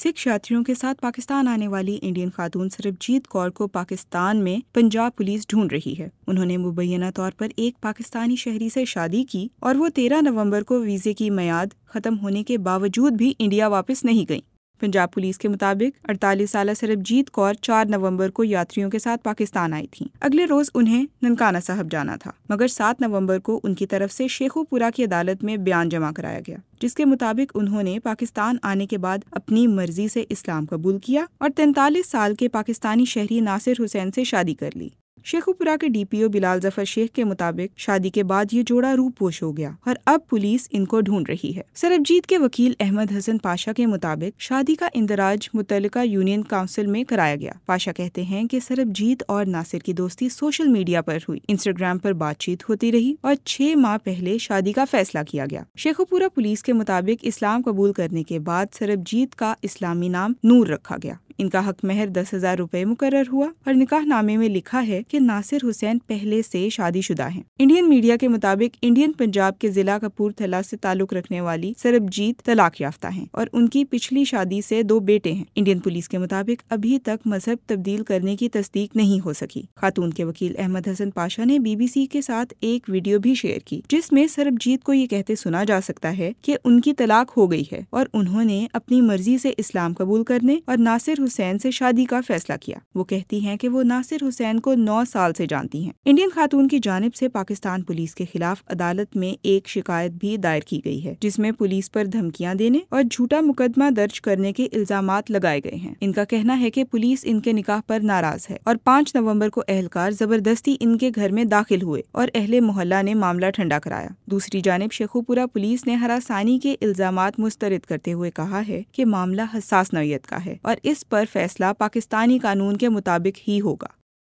सिख यात्रियों के साथ पाकिस्तान आने वाली इंडियन खातून सरबजीत कौर को पाकिस्तान में पंजाब पुलिस ढूंढ रही है। उन्होंने मुबैना तौर पर एक पाकिस्तानी शहरी से शादी की और वो 13 नवंबर को वीजे की मियाद खत्म होने के बावजूद भी इंडिया वापस नहीं गईं। पंजाब पुलिस के मुताबिक 48 साल सरबजीत कौर 4 नवंबर को यात्रियों के साथ पाकिस्तान आई थीं। अगले रोज उन्हें ननकाना साहब जाना था, मगर 7 नवंबर को उनकी तरफ से शेखोपुरा की अदालत में बयान जमा कराया गया, जिसके मुताबिक उन्होंने पाकिस्तान आने के बाद अपनी मर्जी से इस्लाम कबूल किया और 43 साल के पाकिस्तानी शहरी नासिर हुसैन से शादी कर ली। शेखोपुरा के डीपीओ बिलाल जफर शेख के मुताबिक शादी के बाद ये जोड़ा रूपोश हो गया और अब पुलिस इनको ढूंढ रही है। सरबजीत के वकील अहमद हसन पाशा के मुताबिक शादी का इंदराज मुतल्लिका यूनियन काउंसिल में कराया गया। पाशा कहते हैं कि सरबजीत और नासिर की दोस्ती सोशल मीडिया पर हुई, इंस्टाग्राम पर बातचीत होती रही और 6 माह पहले शादी का फैसला किया गया। शेखोपुरा पुलिस के मुताबिक इस्लाम कबूल करने के बाद सरबजीत का इस्लामी नाम नूर रखा गया। इनका हक महर 10,000 रुपए मुकर्रर हुआ और निकाह नामे में लिखा है कि नासिर हुसैन पहले से शादीशुदा हैं। इंडियन मीडिया के मुताबिक इंडियन पंजाब के जिला कपूरथला से ताल्लुक रखने वाली सरबजीत तलाक याफ्ता हैं और उनकी पिछली शादी से 2 बेटे हैं। इंडियन पुलिस के मुताबिक अभी तक मजहब तब्दील करने की तस्दीक नहीं हो सकी। खातून के वकील अहमद हसन पाशा ने BBC के साथ एक वीडियो भी शेयर की, जिसमें सरबजीत को ये कहते सुना जा सकता है कि उनकी तलाक हो गई है और उन्होंने अपनी मर्जी से इस्लाम कबूल करने और नासिर हुसैन से शादी का फैसला किया। वो कहती हैं कि वो नासिर हुसैन को 9 साल से जानती हैं। इंडियन खातून की जानिब से पाकिस्तान पुलिस के खिलाफ अदालत में एक शिकायत भी दायर की गई है, जिसमें पुलिस पर धमकियां देने और झूठा मुकदमा दर्ज करने के इल्जामात लगाए गए हैं। इनका कहना है कि पुलिस इनके निकाह पर नाराज है और 5 नवंबर को एहलकार जबरदस्ती इनके घर में दाखिल हुए और अहले मोहल्ला ने मामला ठंडा कराया। दूसरी जानिब शेखोपुरा पुलिस ने हरासानी के इल्जामात मुस्तरद करते हुए कहा है कि मामला हसास नौयत का है और इस पर फैसला पाकिस्तानी कानून के मुताबिक ही होगा।